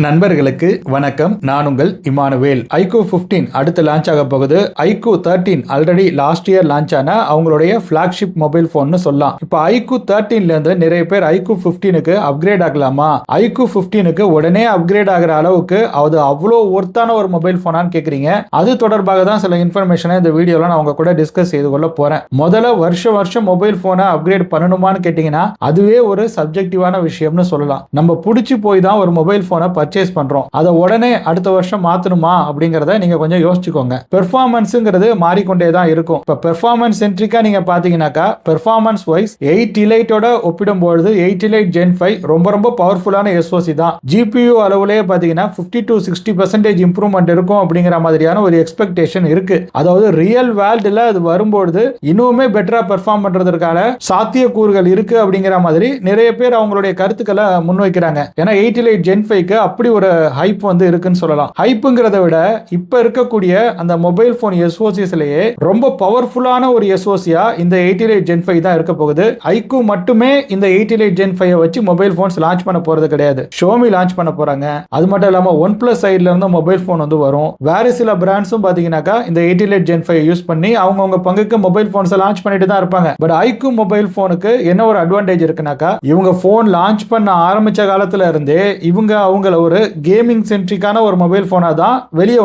நண்பர்களுக்கு வணக்கம். நான் உங்கள் இமானுவேல். iQOO 15 அடுத்து லான்ச் ஆக போகுது. iQOO 13 already last year launch ஆன அவங்களுடைய பிளாக்ஷிப் மொபைல் போன் சொல்லலாம். இப்போ iQOO 13ல இருந்து நிறைய பேர் iQOO 15க்கு அப்கிரேட் ஆகலாமா, iQOO 15க்கு உடனே அப்கிரேட் ஆகிற அளவுக்கு அது அவ்வளோ ஒர்த்தான ஒரு மொபைல் போனான்னு கேட்குறீங்க. அது தொடர்பாக தான் சில இன்ஃபர்மேஷனை இந்த வீடியோவில் நான் உங்க கூட டிஸ்கஸ் செய்து கொள்ள போறேன். முதல்ல வருஷம் மொபைல் போனை அப்கிரேட் பண்ணணுமான்னு கேட்டீங்கன்னா அதுவே ஒரு சப்ஜெக்டிவான விஷயம்னு சொல்லலாம். நம்ம பிடிச்சி போய் தான் ஒரு மொபைல் போனை பர்ச்சேஸ் பண்றோம். அதை உடனே அடுத்த வருஷம் மாத்தணுமா அப்படிங்கறத நீங்க கொஞ்சம் யோசிச்சுக்கோங்க. பெர்ஃபார்மன்ஸ்ங்கிறது மாறிக்கொண்டே தான் இருக்கும். இப்ப பெர்ஃபார்மன்ஸ் சென்ட்ரிக்கா நீங்க பாத்தீங்கன்னாக்கா பெர்ஃபார்மன்ஸ் வைஸ் 8 இலைட்டோட ஒப்பிடும்போது 8 இலைட் Gen 5 ரொம்ப பவர்ஃபுல்லான SoC தான். GPU அளவுலேயே பாத்தீங்கன்னா 50 to 60% இம்ப்ரூவ்மெண்ட் இருக்கும் அப்படிங்கிற மாதிரியான ஒரு எக்ஸ்பெக்டேஷன் இருக்கு. அதாவது ரியல் வேர்ல்டுல அது வரும்போது இன்னுமே பெட்டரா பெர்ஃபார்ம் பண்றதுக்கான சாத்தியக்கூறுகள் இருக்கு அப்படிங்கிற மாதிரி நிறைய பேர் அவங்களுடைய கருத்துக்களை முன்வைக்கிறாங்க. ஏன்னா 8 இலைட் Gen 5க்கு அப்படி ஒரு ஹைப் இருக்குன்னு சொல்லலாம். ஹைப்புங்கிறத விட இப்ப இருக்கக்கூடிய அந்த மொபைல் போன் SoCஸ்லயே ரொம்ப பவர்ஃபுல்லான ஒரு SoCயா இந்த 8 இலைட் Gen 5 தான் இருக்க போகுது. iQOO மட்டுமே இந்த 8 இலைட் Gen 5 வச்சு மொபைல் போன்ஸ் லான்ச் பண்ண போறது கிடையாது. Xiaomi லான்ச் பண்ண போறாங்க. அது மட்டும் இல்லாம OnePlus சைடுல இருந்து மொபைல் போன் வரும். வேற சில பிராண்ட்ஸும் பாத்தீங்கன்னாக்கா இந்த 8 இலைட் Gen 5 யூஸ் பண்ணி அவங்க பங்குக்கு மொபைல் போன்ஸ் லான்ச் பண்ணிட்டு தான் இருப்பாங்க. பட் iQOO மொபைல் போனுக்கு என்ன ஒரு அட்வான்டேஜ் இருக்குனாக்கா இவங்க போன் லான்ச் பண்ண ஆரம்பிச்ச காலத்துல இருந்தே இவங்க அவங்கள ஒரு கேமிங் சென்ட்ரிக்கான ஒரு மொபைல் போனா தான் வெளியே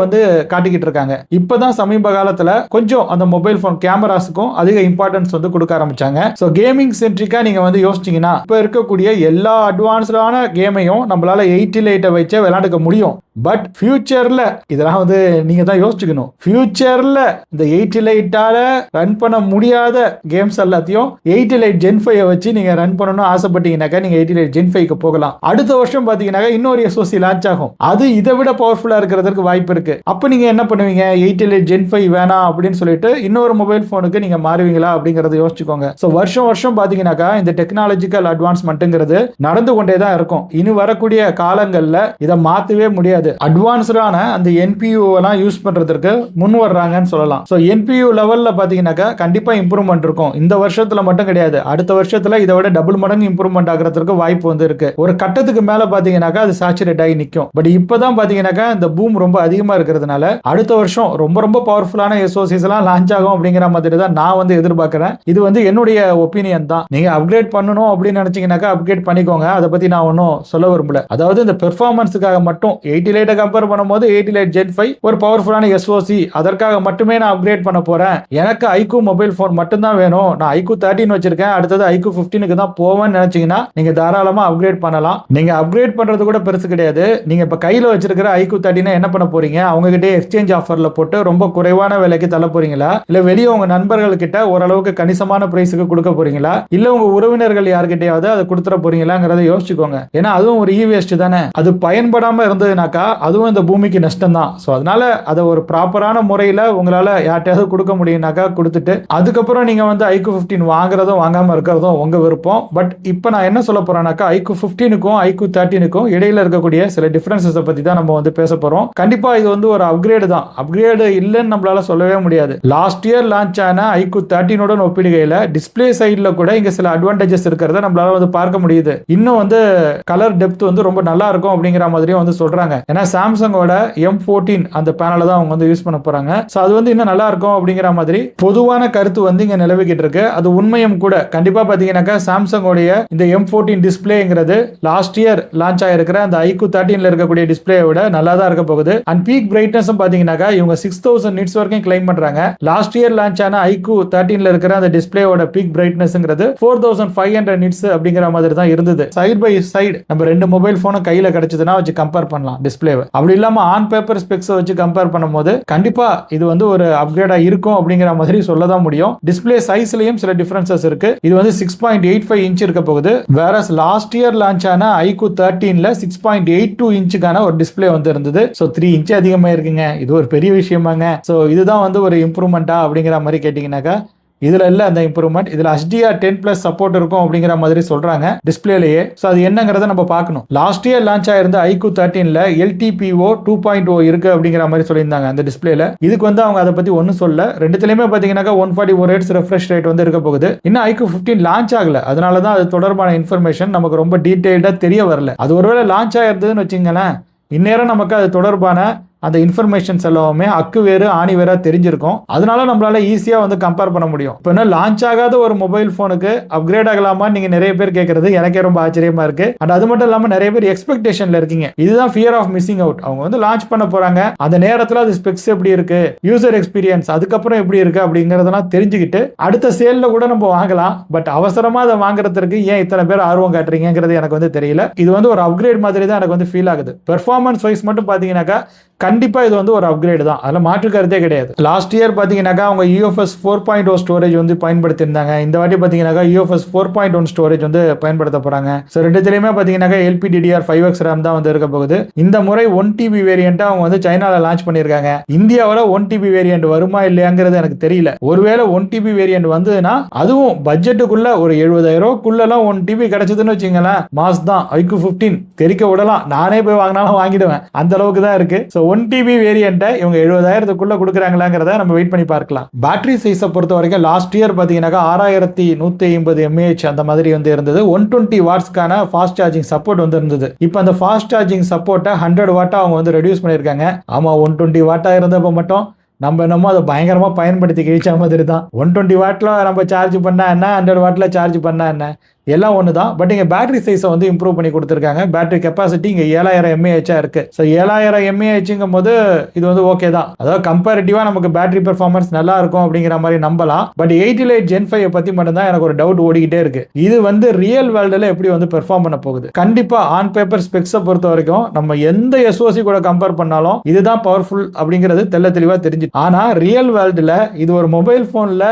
காட்டிக்கிட்டு இருக்காங்க. இப்பதான் சமீப காலத்துல கொஞ்சம் அந்த மொபைல் போன் கேமராஸுக்கும் அதிக இம்பார்ட்டன்ஸ் கொடுக்க ஆரம்பிச்சாங்க. சோ கேமிங் சென்ட்ரிக்கா நீங்க யோசிச்சீங்கன்னா இப்ப இருக்கக்கூடிய எல்லா அட்வான்ஸ்டான கேமையும் நம்மளால 8 இலைட்டை வச்சு விளையாண்டுக்க முடியும். பட் ஃபியூச்சர்ல இதெல்லாம் நீங்க தான் யோசிச்சுக்கணும். ஃபியூச்சர்ல இந்த 8 இலைட்டால ரன் பண்ண முடியாத கேம்ஸ் எல்லாத்தையும் 8 இலைட் Gen 5 வச்சு நீங்க ரன் பண்ணணும்னு ஆசைப்பட்டீங்கன்னாக்கா நீங்க 8 இலைட் Gen 5க்கு போகலாம். அடுத்த வருஷம் பாத்தீங்கன்னா இன்னொரு SoC லான்ச் ஆகும். அது இதை விட பவர்ஃபுல்லா இருக்கிறதுக்கு வாய்ப்பு இருக்கு. அப்ப நீங்க என்ன பண்ணுவீங்க? 8 இலைட் Gen 5 வேணாம் அப்படின்னு சொல்லிட்டு இன்னொரு மொபைல் போனுக்கு நீங்க மாறுவீங்களா அப்படிங்கறத யோசிச்சுக்கோங்க. சோ வருஷம் பாத்தீங்கன்னாக்கா இந்த டெக்னாலஜிக்கல் அட்வான்ஸ்மெண்ட்ங்கிறது நடந்து கொண்டே தான் இருக்கும். இனி வரக்கூடிய காலங்கள்ல இதை மாத்தவே முடியாது. அட்வான்ஸ்டான அந்த NPU எல்லாம் யூஸ் பண்றதுக்கு முன் வர்றாங்கன்னு சொல்லலாம். சோ NPU லெவல்ல பாத்தீங்கன்னாக்கா கண்டிப்பா இம்ப்ரூவ்மெண்ட் இருக்கும். இந்த வருஷத்துல மட்டும் கிடையாது, அடுத்த வருஷத்துல இதை விட டபுள் மடங்கு இம்ப்ரூவ்மெண்ட் ஆகிறதுக்கு வாய்ப்பு இருக்கு. ஒரு கட்டத்துக்கு மேல பாத்தீங்கன்னாக்கா அது சேச்சுரேட் ஆகி நிக்கும். பட் இப்பதான் பாத்தீங்கன்னாக்கா இந்த பூம் ரொம்ப அதிகமா இருக்கிறதுனால அடுத்த வருஷம் ரொம்ப பவர்ஃபுல்லான SoCs எல்லாம் லான்ச் ஆகும் அப்படிங்கிற மாதிரி தான் நான் எதிர்பார்க்கிறேன். இது என்னுடைய ஒப்பீனியன் தான். நீங்க அப்கிரேட் பண்ணணும் அப்படின்னு நினைச்சீங்கன்னாக்கா அப்கிரேட் பண்ணிக்கோங்க. அதை பத்தி நான் ஒன்னும் சொல்ல விரும்பல. அதாவது இந்த பெர்ஃபார்மன்ஸுக்காக மட்டும் 8 இலைட்டை கம்பேர் பண்ணும்போது 8 இலைட் Gen 5 ஒரு பவர்ஃபுல்லான SoC, அதற்காக மட்டுமே நான் அப்கிரேட் பண்ண போறேன். எனக்கு iQOO மொபைல் போன் மட்டும் தான் வேணும், நான் iQOO 13 வச்சிருக்கேன், அடுத்தது iQOO 15க்கு தான் போவேன்னு நினைச்சீங்கன்னா நீங்க தாராளமா அப்கிரேட் பண்ணலாம். நீங்க அப்கிரேட் பண்றது கூட பெருசு கிடையாது. நீங்க இப்ப கையில வச்சிருக்கிற iQOO 13 என்ன பண்ண போறீங்க? அவங்க கிட்ட எக்ஸ்சேஞ்ச் ஆஃபர்ல போட்டு ரொம்ப குறைவான விலைக்கு தள்ள போறீங்களா, இல்ல வெளியே உங்க நண்பர்கள் கிட்ட ஓரளவுக்கு கணிசமான பிரைஸுக்கு கொடுக்க போறீங்களா, இல்ல உங்க உறவினர்கள் யார்கிட்டயாவது அதை கொடுத்துட போறீங்களாங்கிறத யோசிச்சுக்கோங்க. ஏன்னா அதுவும் ஒரு வேஸ்ட் தானே. அது பயன்படாம இருந்ததுனாக்கா அதுவும் இந்த பூமிக்கு நஷ்டம் தான். சோ அதனால அதை ஒரு ப்ராப்பரான முறையில உங்களால யார்ட்டையாவது கொடுக்க முடியும்னாக்கா கொடுத்துட்டு அதுக்கப்புறம் நீங்க iQOO 15 வாங்குறதும் வாங்காம இருக்கிறதும் உங்க விருப்பம். பட் இப்போ நான் என்ன சொல்ல போறேன்னாக்கா iQOO 15க்கும் iQOO 13க்கும் இடையில இருக்கக்கூடிய சில டிஃபரன்சஸ் பத்தி தான் நம்ம பேச போறோம். கண்டிப்பா இது ஒரு அப்கிரேடு தான். அப்கிரேடு இல்லைன்னு நம்மளால சொல்லவே முடியாது. லாஸ்ட் இயர் லான்ச் ஆன iQOO 13 ஒப்பிடுகையில டிஸ்பிளே சைட்ல கூட இங்க சில அட்வான்டேஜஸ் இருக்கிறத நம்மளால பார்க்க முடியுது. இன்னும் கலர் டெப்த் ரொம்ப நல்லா இருக்கும் அப்படிங்கிற மாதிரியும் சொல்றாங்க. ஏன்னா சாம்சங்கோட M14 அந்த பேனல தான் அவங்க யூஸ் பண்ண போறாங்க. சோ அது இன்னும் நல்லா இருக்கும் அப்படிங்கிற மாதிரி பொதுவான கருத்து இங்க நிலவிக்கிட்டு இருக்கு. அது உண்மையும் கூட. கண்டிப்பா பாத்தீங்கன்னாக்கா சாம்சங்கோடைய இந்த M14 டிஸ்பிளேங்கிறது லாஸ்ட் இயர் லான்ச் ஆயிருக்கிற அந்த iQOO 13ல இருக்கக்கூடிய டிஸ்பிளே விட நல்லா தான் இருக்க போகுது. அண்ட் பீக் பிரைட்னஸ் பாத்தீங்கன்னாக்கா இவங்க 6000 நிட்ஸ் வரைக்கும் கிளைம் பண்றாங்க. லாஸ்ட் இயர் லான்ச் ஆன iQOO 13ல இருக்கிற அந்த டிஸ்பிளேயோட பீக் பிரைட்னஸ்ங்கிறது 4500 நிட்ஸ் அப்படிங்கிற மாதிரி தான் இருந்தது. சைடு பை சைடு நம்ம ரெண்டு மொபைல் போனும் கையில கிடைச்சதுன்னா வச்சு கம்பேர் பண்ணலாம் டிஸ்பிளே. அப்படி இல்லாம ஆன் பேப்பர் ஸ்பெக்ஸ் வச்சு கம்பேர் பண்ணும்போது கண்டிப்பா இது ஒரு அப்கிரேடா இருக்கும் அப்படிங்கிற மாதிரி சொல்லதான் முடியும். டிஸ்பிளே சைஸ்லயும் சில டிஃபரன்சஸ் இருக்கு. இது 6.85 இன்ச் இருக்க போகுது. வேற லாஸ்ட் இயர் லான்ச் ஆன iQOO 13ல 6.82 இன்ச்சுக்கான ஒரு டிஸ்பிளே இருந்தது. சோ 3 இன்ச் அதிகமா இருக்குங்க. இது ஒரு பெரிய விஷயமாங்க. சோ இதுதான் ஒரு இம்ப்ரூவ்மெண்டா அப்படிங்கிற மாதிரி கேட்டீங்கன்னாக்கா இதுல இல்ல அந்த இம்ப்ரூவ்மெண்ட். இதுல HDR10+ சப்போர்ட் இருக்கும் அப்படிங்கிற மாதிரி சொல்றாங்க டிஸ்பிளேலயே. சோ அது என்னங்கறத நம்ம பார்க்கணும். லாஸ்ட் இயர் லான்ச் ஆயிருந்த iQOO 13ல LTPO 2.0 இருக்கு அப்படிங்கிற மாதிரி சொல்லியிருந்தாங்க அந்த டிஸ்பிளேல. இதுக்கு அவங்க அதை பத்தி ஒன்னும் சொல்ல. ரெண்டுத்திலயுமே பாத்தீங்கன்னா 144 Hz ரெஃப்ரெஷ் ரேட் இருக்க போகுது. இன்னும் iQOO 15 லான்ச் ஆகல. அதனாலதான் அது தொடர்பான இன்ஃபர்மேஷன் நமக்கு ரொம்ப டீடைல்டா தெரிய வரல. அது ஒருவேளை லான்ச் ஆயிருந்ததுன்னு வச்சுங்களேன், இந்நேரம் நமக்கு அது தொடர்பான அந்த இன்ஃபர்மேஷன்ஸ் எல்லாமே அக்கு வேறு ஆணி வேறா தெரிஞ்சிருக்கும். அதனால நம்மளால ஈஸியா வந்து கம்பேர் பண்ண முடியும். இப்போ என்ன லான்ச் ஆகாத ஒரு மொபைல் போனுக்கு அப்கிரேட் ஆகலாமா நீங்க நிறைய பேர் கேட்கறது எனக்கே ரொம்ப ஆச்சரியமா இருக்கு. அண்ட் அது மட்டும் இல்லாம நிறைய பேர் எக்ஸ்பெக்டேஷன்ல இருக்கீங்க. இதுதான் ஃபியர் ஆஃப் மிஸ்ஸிங் அவுட். அவங்க வந்து லான்ச் பண்ண போறாங்க, அந்த நேரத்துல அது ஸ்பெக்ஸ் எப்படி இருக்கு, யூசர் எக்ஸ்பீரியன்ஸ் அதுக்கப்புறம் எப்படி இருக்கு அப்படிங்கறதெல்லாம் தெரிஞ்சுக்கிட்டு அடுத்த சேல்ல கூட நம்ம வாங்கலாம். பட் அவசரமா அதை வாங்குறதுக்கு ஏன் இத்தனை பேர் ஆர்வம் காட்டுறீங்கிறது எனக்கு வந்து தெரியல. இது வந்து ஒரு அப்கிரேட் மாதிரி தான் எனக்கு வந்து ஃபீல் ஆகுது. பெர்ஃபார்மன்ஸ் வைஸ் மட்டும் பாத்தீங்கன்னாக்கா கண்டிப்பா இது வந்து ஒரு அப்கிரேட் தான், அதுல மாற்று கருத்தே கிடையாது. லாஸ்ட் இயர் பாத்தீங்கன்னாக்கா அவங்க UFS 4.0 ஸ்டோரேஜ் வந்து பயன்படுத்தியிருந்தாங்க. இந்த வாட்டி பாத்தீங்கன்னாக்கா UFS 4.1 ஸ்டோரேஜ் வந்து பயன்படுத்த போறாங்க. ஸோ ரெண்டுத்திலையுமே பாத்தீங்கன்னாக்கா LPDDR5X RAM தான் வந்து இருக்க போகுது. இந்த முறை 1TB வேரியன்ட் அவங்க வந்து சைனால லான்ச் பண்ணியிருக்காங்க. இந்தியாவில் 1TB வேரியன்ட் வருமா இல்லையாங்கிறது எனக்கு தெரியல. ஒருவேளை 1TB வேரியன்ட் வந்ததுன்னா அதுவும் பட்ஜெட்டுக்குள்ள ஒரு 70,000 1TB கிடைச்சதுன்னு வச்சுங்களேன், மாஸ் தான். iQOO 15 தெரிக்க விடலாம், நானே போய் வாங்கினாலும் வாங்கிடுவேன், அந்த அளவுக்கு தான் இருக்கு. 1TB வேரியன்ட்டை இவங்க 70,000 கொடுக்குறாங்களாங்கிறத நம்ம வெயிட் பண்ணி பார்க்கலாம். பேட்டரி சைஸை பொறுத்த வரைக்கும் லாஸ்ட் இயர் பார்த்தீங்கன்னாக்கா 6150 mAh அந்த மாதிரி வந்து இருந்தது. 120 வாட்ஸ்க்கான ஃபாஸ்ட் சார்ஜிங் சப்போர்ட் வந்து இருந்தது. இப்போ அந்த ஃபாஸ்ட் சார்ஜிங் சப்போர்ட்டை 100 வாட்டா அவங்க வந்து ரெடியூஸ் பண்ணியிருக்காங்க. ஆமா, 120 வாட்டா இருந்தப்போ மட்டும் நம்ம என்னமோ அதை பயங்கரமா பயன்படுத்தி கிழிச்ச மாதிரி தான். 120 வாட்ல நம்ம சார்ஜ் பண்ணா என்ன, 100 வாட்ல சார்ஜ் பண்ணா என்ன, எல்லாம் ஒன்று தான். பட் இங்கே பேட்டரி சைஸை வந்து இம்ப்ரூவ் பண்ணி கொடுத்துருக்காங்க. பேட்டரி கெப்பாசிட்டி இங்கே 7000 mAh இருக்கு. ஸோ 7000 mAhங்கும் போது இது வந்து ஓகே தான். அதாவது கம்பேரிட்டிவா நமக்கு பேட்டரி பெர்ஃபார்மன்ஸ் நல்லா இருக்கும் அப்படிங்கிற மாதிரி நம்பலாம். பட் 8 Lite Gen 5 பத்தி மட்டும் தான் எனக்கு ஒரு டவுட் ஓடிக்கிட்டே இருக்கு. இது வந்து ரியல் வேர்ல்டுல எப்படி வந்து பெர்ஃபார்ம் பண்ண போகுது? கண்டிப்பா ஆன் பேப்பர் ஸ்பெக்ஸை பொறுத்த வரைக்கும் நம்ம எந்த SoC கூட கம்பேர் பண்ணாலும் இதுதான் பவர்ஃபுல் அப்படிங்கிறது தெல்ல தெளிவா தெரிஞ்சு. ஆனா ரியல் வேர்ல்டுல இது ஒரு மொபைல் போன்ல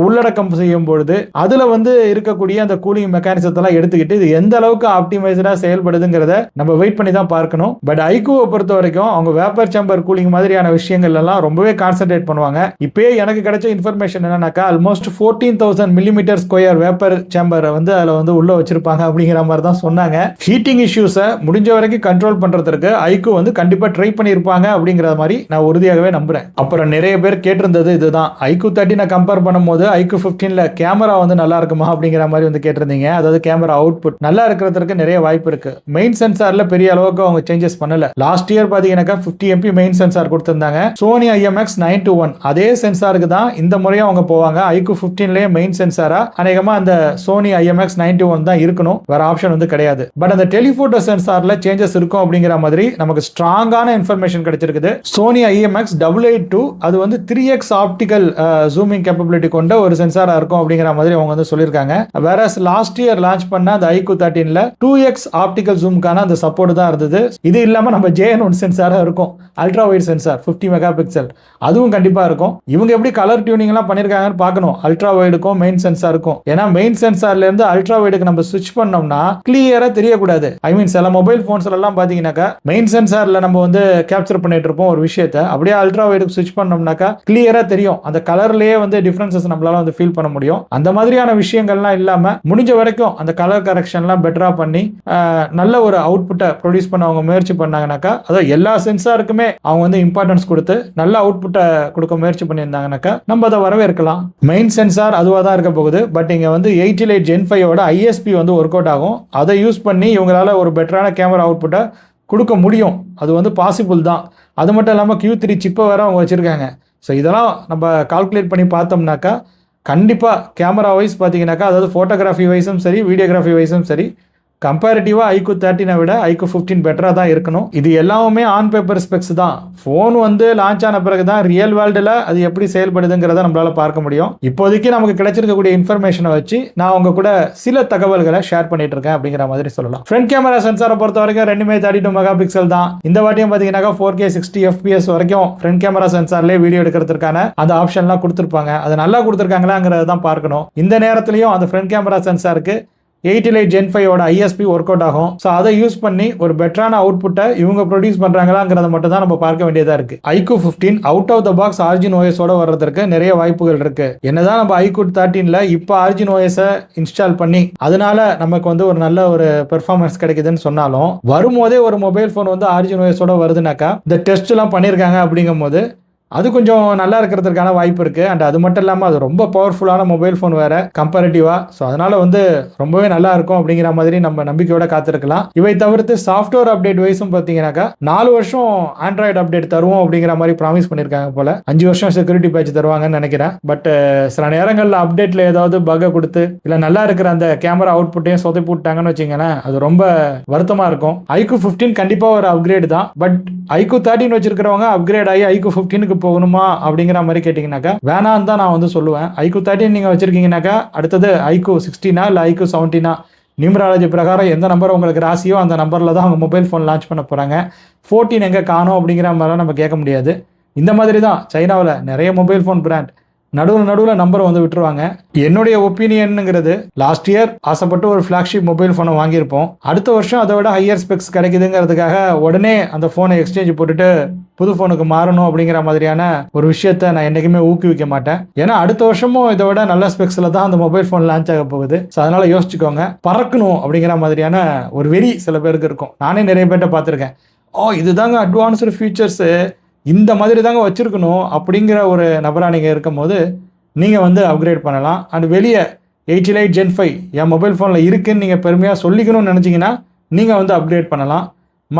உள்ளடக்கம் செய்யும் பொழுது அதுல வந்து இருக்கக்கூடிய அந்த கூலிங் மெக்கானிசத்தெல்லாம் எடுத்துக்கிட்டு இது எந்த அளவுக்கு ஆப்டிமைஸ்டா செயல்படுதுங்கிறத நம்ம வெயிட் பண்ணி தான் பார்க்கணும். பட் ஐக்கூவை பொறுத்த வரைக்கும் அவங்க வேப்பர் சேம்பர் கூலிங் மாதிரியான விஷயங்கள் எல்லாம் ரொம்பவே கான்சென்ட்ரேட் பண்ணுவாங்க. இப்பயே எனக்கு கிடைச்ச இன்ஃபர்மேஷன் என்னன்னாக்கா ஆல்மோஸ்ட் 14,000 மில்லிமீட்டர் ஸ்கொயர் வேப்பர் சேம்பரை வந்து அதில் வந்து உள்ள வச்சிருப்பாங்க அப்படிங்கிற மாதிரி தான் சொன்னாங்க. ஹீட்டிங் இஷ்யூஸை முடிஞ்ச வரைக்கும் கண்ட்ரோல் பண்றதுக்கு ஐக்கூ வந்து கண்டிப்பா ட்ரை பண்ணியிருப்பாங்க அப்படிங்கிற மாதிரி நான் உறுதியாகவே நம்புறேன். அப்புறம் நிறைய பேர் கேட்டிருந்தது இதுதான், iQOO 13 கம்பேர் பண்ணும்போது iQOO 15ல கேமரா வந்து நல்லா இருக்குமா அப்படிங்கிற மாதிரி வந்து கேட்டிருந்தீங்க. அதாவது கேமரா அவுட்புட் நல்லா இருக்கிறதுக்கு நிறைய வாய்ப்பு இருக்கு. மெயின் சென்சார்ல பெரிய அளவுக்கு அவங்க சேஞ்சஸ் பண்ணல. லாஸ்ட் இயர் பாத்தீங்கன்னா 50 MP மெயின் சென்சார் கொடுத்திருந்தாங்க. சோனி IMX921 அதே சென்சாருக்கு தான் இந்த முறையும் அவங்க போவாங்க. iQOO 15லயே மெயின் சென்சாரா அநேகமா அந்த சோனி IMX921 தான் இருக்கணும், வேற ஆப்ஷன் வந்து கிடையாது. பட் அந்த டெலிபோட்டோ சென்சார்ல சேஞ்சஸ் இருக்கும் அப்படிங்கிற மாதிரி நமக்கு ஸ்ட்ராங்கான இன்ஃபர்மேஷன் கிடைச்சிருக்குது. சோனி IMX882 அது வந்து 3x ஆப்டிகல் ஜூமிங் கேப்பபிலிட்டி கொண்ட ஒரு சென்சாரா இருக்கும் அப்படிங்கிற மாதிரி அவங்க வந்து சொல்லியிருக்காங்க. வேற லாஸ்ட் இயர் லான்ச் பண்ண அந்த iQOO 13ல 2x ஆப்டிகல் ஜூம்கான அந்த சப்போர்ட் தான் இருந்தது. இது இல்லாம நம்ம JN1 சென்சாரா இருக்கும், ultra wide sensor 50 mega pixel, அதுவும் கண்டிப்பா இருக்கும். இவங்க எப்படி கலர் டியூனிங் எல்லாம் பண்ணிருக்காங்கன்னு பார்க்கணும், அல்ட்ரா வைடுக்கும் மெயின் சென்சாருக்கும். ஏன்னா மெயின் சென்சார்ல இருந்து அல்ட்ரா வைடுக்கு நம்ம ஸ்விட்ச் பண்ணோம்னா கிளியரா தெரியக்கூடாது. ஐ மீன் சில மொபைல் போன்ஸ்ல எல்லாம் பாத்தீங்கன்னாக்கா மெயின் சென்சார்ல நம்ம வந்து கேப்சர் பண்ணிட்டு இருப்போம் ஒரு விஷயத்தை, அப்படியே அல்ட்ரா வைடுக்கு ஸ்விட்ச் பண்ணோம்னாக்கா கிளியரா தெரியும். அந்த கலர்லயே வந்து டிஃபரன்சஸ் நம்மளால வந்து ஃபீல் பண்ண முடியும். அந்த மாதிரியான விஷயங்கள்லாம் இல்லாம முடிஞ்ச வரைக்கும் அந்த கலர் கரெக்ஷன்லாம் பெட்டரா பண்ணி நல்ல ஒரு அவுட்புட்டை ப்ரொடியூஸ் பண்ண அவங்க முயற்சி பண்ணாங்கனாக்கா, அதாவது எல்லா சென்சாருக்குமே அவங்க வந்து இம்பார்ட்டன்ஸ் கொடுத்து நல்ல அவுட்புட்டை கொடுக்க முயற்சி பண்ணியிருந்தாங்கனாக்கா நம்ம அதை வரவேற்கலாம். மெயின் சென்சார் அதுவாக தான் இருக்க போகுது. பட் இங்கே வந்து 8 Lite Gen 5 ISP வந்து ஒர்க் அவுட் ஆகும். அதை யூஸ் பண்ணி இவங்களால ஒரு பெட்டரான கேமரா அவுட்புட்டை கொடுக்க முடியும். அது வந்து பாசிபிள் தான். அது மட்டும் இல்லாமல் Q3 சிப்பை வேற அவங்க வச்சிருக்காங்க. ஸோ இதெல்லாம் நம்ம கால்குலேட் பண்ணி பார்த்தோம்னாக்கா கண்டிப்பாக கேமரா வைஸ் பார்த்தீங்கன்னாக்கா, அதாவது ஃபோட்டோகிராஃபி வைஸும் சரி வீடியோகிராஃபி வைஸும் சரி கம்பேரிட்டிவா iQOO 13 விட iQOO 15 பெட்டரா தான் இருக்கணும். இது எல்லாமே ஆன் பேப்பர் ஸ்பெக்ஸ் தான். போன் வந்து லான்ச் ஆன பிறகு தான் ரியல் வேர்ல்டுல அது எப்படி செயல்படுதுங்கிறத நம்மளால பார்க்க முடியும். இப்போதைக்கு நமக்கு கிடைச்சிருக்கக்கூடிய இன்ஃபர்மேஷனை வச்சு நான் உங்க கூட சில தகவல்களை ஷேர் பண்ணிட்டு இருக்கேன் அப்படிங்கிற மாதிரி சொல்லலாம். ஃப்ரண்ட் கேமரா சென்சாரை பொறுத்த வரைக்கும் ரெண்டுமே 32 மெகா பிக்சல் தான். இந்த வாட்டியும் பாத்தீங்கன்னா 4K 60 FPS வரைக்கும் ஃப்ரண்ட் கேமரா சென்சார்லேயே வீடியோ எடுக்கிறதுக்கான அந்த ஆப்ஷன்லாம் கொடுத்துருப்பாங்க. அது நல்லா கொடுத்துருக்காங்களாங்கிறத தான் பார்க்கணும். இந்த நேரத்திலையும் அந்த ஃப்ரண்ட் கேமரா சென்சாருக்கு 8 Lite Gen 5 ISP work out ஆகும். ஸோ அதை யூஸ் பண்ணி ஒரு பெட்டரான அவுட்புட்டை இவங்க ப்ரொடியூஸ் பண்றாங்களாங்கிறத மட்டும் தான் நம்ம பார்க்க வேண்டியதா இருக்கு. iQOO 15 out of the box Origin OS ஓட வர்றதுக்கு நிறைய வாய்ப்புகள் இருக்கு. என்னதான் நம்ம iQOO 13ல இப்போ Origin OS இன்ஸ்டால் பண்ணி அதனால நமக்கு வந்து ஒரு நல்ல ஒரு பெர்ஃபார்மன்ஸ் கிடைக்குதுன்னு சொன்னாலும் வரும்போதே ஒரு மொபைல் ஃபோன் வந்து Origin OS ஓட வருதுனாக்கா இந்த டெஸ்ட் எல்லாம் பண்ணியிருக்காங்க அப்படிங்கும் போது அது கொஞ்சம் நல்லா இருக்கிறதுக்கான வாய்ப்பு இருக்குது. அண்ட் அது மட்டும் இல்லாமல் அது ரொம்ப பவர்ஃபுல்லான மொபைல் ஃபோன் வேறு கம்பேரிட்டிவாக. ஸோ அதனால் வந்து ரொம்பவே நல்லா இருக்கும் அப்படிங்கிற மாதிரி நம்ம நம்பிக்கையோட காத்திருக்கலாம். இவை தவிர்த்து சாஃப்ட்வேர் அப்டேட் வைஸும் பார்த்தீங்கன்னாக்கா 4 வருஷம் ஆண்ட்ராய்டு அப்டேட் தருவோம் அப்படிங்கிற மாதிரி ப்ராமிஸ் பண்ணியிருக்காங்க போல. 5 வருஷம் செக்யூரிட்டி பேட்ச் தருவாங்கன்னு நினைக்கிறேன். பட் சில நேரங்களில் அப்டேட்டில் ஏதாவது பக்கை கொடுத்து இல்லை நல்லா இருக்கிற அந்த கேமரா அவுட்புட்டையும் சொதப்பி விட்டாங்கன்னு வச்சிங்களேன், அது ரொம்ப வருத்தமாக இருக்கும். iQOO 15 கண்டிப்பாக ஒரு அப்கிரேட் தான். பட் iQOO 13 வச்சிருக்கிறவங்க அப்கிரேட் ஆகி iQOO 15க்கு போகணுமா அப்படிங்கிற மாதிரி கேட்டிங்கனாக்கா வேணான்னு தான் நான் வந்து சொல்லுவேன். iQOO 13 நீங்கள் வச்சிருக்கீங்கனாக்கா அடுத்தது iQOO 16 இல்லை iQOO 17 நியூமராலஜி பிரகாரம் எந்த நம்பர் உங்களுக்கு ராசியோ அந்த நம்பரில் தான் அவங்க மொபைல் ஃபோன் லான்ச் பண்ண போகிறாங்க. 14 எங்கே காணும் அப்படிங்கிற மாதிரிலாம் நம்ம கேட்க முடியாது. இந்த மாதிரி தான் சைனாவில் நிறைய மொபைல் ஃபோன் பிராண்ட் நடுவில் நம்பர் வந்து விட்டுருவாங்க. என்னுடைய ஒப்பீனியனுங்கிறது லாஸ்ட் இயர் ஆசைப்பட்டு ஒரு ஃப்ளாக்ஷிப் மொபைல் ஃபோனை வாங்கியிருப்போம். அடுத்த வருஷம் அதை விட ஹையர் ஸ்பெக்ஸ் கிடைக்குதுங்கிறதுக்காக உடனே அந்த ஃபோனை எக்ஸ்சேஞ்ச் போட்டுட்டு புது ஃபோனுக்கு மாறணும் அப்படிங்கிற மாதிரியான ஒரு விஷயத்த நான் என்றைக்குமே ஊக்குவிக்க மாட்டேன். ஏன்னா அடுத்த வருஷமும் இதை விட நல்ல ஸ்பெக்ஸில் தான் அந்த மொபைல் ஃபோன் லான்ச் ஆக போகுது. ஸோ அதனால் யோசிச்சுக்கோங்க. பறக்கணும் அப்படிங்கிற மாதிரியான ஒரு வெறி சில பேருக்கு இருக்கும். நானே நிறைய பேர்ட்ட பார்த்துருக்கேன். இதுதாங்க அட்வான்ஸ்டு ஃபீச்சர்ஸு, இந்த மாதிரி தாங்க வச்சுருக்கணும் அப்படிங்கிற ஒரு நபராக நீங்கள் இருக்கும் போது நீங்கள் வந்து அப்கிரேட் பண்ணலாம். அண்ட் வெளியே 8 Lite Gen 5 என் மொபைல் ஃபோனில் இருக்குதுன்னு நீங்கள் பெருமையாக சொல்லிக்கணும்னு நினச்சிங்கன்னா நீங்கள் வந்து அப்கிரேட் பண்ணலாம்.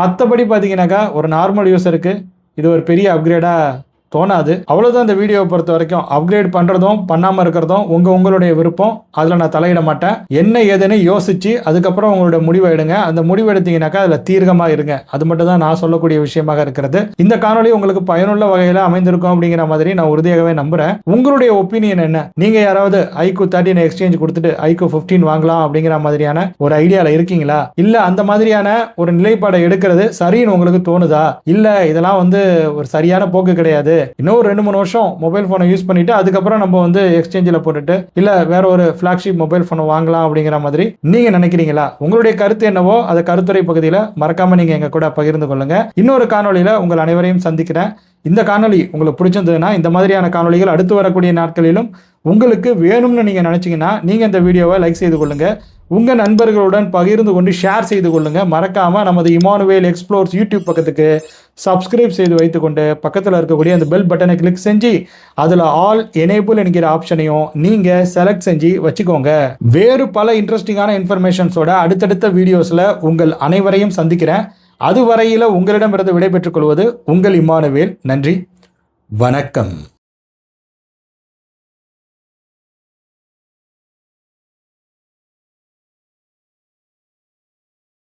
மற்றபடி பார்த்தீங்கன்னாக்கா ஒரு நார்மல் யூஸருக்கு இது ஒரு பெரிய அப்கிரேடாக தோணாது. அவ்வளோதான் இந்த வீடியோவை பொறுத்த வரைக்கும். அப்கிரேட் பண்ணுறதும் பண்ணாமல் இருக்கிறதும் உங்களுடைய விருப்பம். அதில் நான் தலையிட மாட்டேன். என்ன ஏதுன்னு யோசித்து அதுக்கப்புறம் உங்களுடைய முடிவை எடுங்க. அந்த முடிவு எடுத்தீங்கன்னாக்கா அதில் தீர்க்கமாக இருங்க. அது மட்டும் தான் நான் சொல்லக்கூடிய விஷயமாக இருக்கிறது. இந்த காணொலி உங்களுக்கு பயனுள்ள வகையில் அமைந்திருக்கும் அப்படிங்கிற மாதிரி நான் உறுதியாகவே நம்புகிறேன். உங்களுடைய ஒப்பீனியன் என்ன? நீங்கள் யாராவது iQOO 13 எக்ஸ்சேஞ்ச் கொடுத்துட்டு iQOO 15 வாங்கலாம் அப்படிங்கிற மாதிரியான ஒரு ஐடியாவில் இருக்கீங்களா? இல்லை அந்த மாதிரியான ஒரு நிலைப்பாடை எடுக்கிறது சரின்னு உங்களுக்கு தோணுதா? இல்லை இதெல்லாம் வந்து ஒரு சரியான போக்கு கிடையாது, இன்னும் 2-3 வருஷம் மொபைல் ஃபோனை யூஸ் பண்ணிட்டு அதுக்கப்புறம் நம்ம வந்து எக்ஸ்சேஞ்சில் போட்டுட்டு இல்லை வேற ஒரு ஃப்ளாக்ஷிப் மொபைல் ஃபோனை வாங்கலாம் அப்படிங்கிற மாதிரி நீங்கள் நினைக்கிறீங்களா? உங்களுடைய கருத்து என்னவோ அதை கருத்துரை பகுதியில் மறக்காமல் நீங்கள் எங்கள் கூட பகிர்ந்து கொள்ளுங்க. இன்னொரு காணொலியில் உங்கள் அனைவரையும் சந்திக்கிறேன். இந்த காணொலி உங்களுக்கு பிடிச்சிருந்ததுன்னா இந்த மாதிரியான காணொலிகள் அடுத்து வரக்கூடிய நாட்களிலும் உங்களுக்கு வேணும்னு நீங்கள் நினச்சிங்கன்னா நீங்கள் இந்த வீடியோவை லைக் செய்து கொள்ளுங்கள். உங்கள் நண்பர்களுடன் பகிர்ந்து கொண்டு ஷேர் செய்து கொள்ளுங்கள். மறக்காமல் நமது இமானுவேல் எக்ஸ்ப்ளோர்ஸ் யூடியூப் பக்கத்துக்கு சப்ஸ்கிரைப் செய்து வைத்துக்கொண்டு பக்கத்தில் இருக்கக்கூடிய அந்த பெல் பட்டனை கிளிக் செஞ்சு அதில் ஆல் எனேபிள் என்கிற ஆப்ஷனையும் நீங்கள் செலக்ட் செஞ்சு வச்சுக்கோங்க. வேறு பல இன்ட்ரெஸ்டிங்கான இன்ஃபர்மேஷன்ஸோட அடுத்தடுத்த வீடியோஸில் உங்கள் அனைவரையும் சந்திக்கிறேன். அதுவரையில் உங்களிடமிருந்து விடைபெற்றுக் கொள்வது உங்கள் இமானுவேல். நன்றி, வணக்கம்.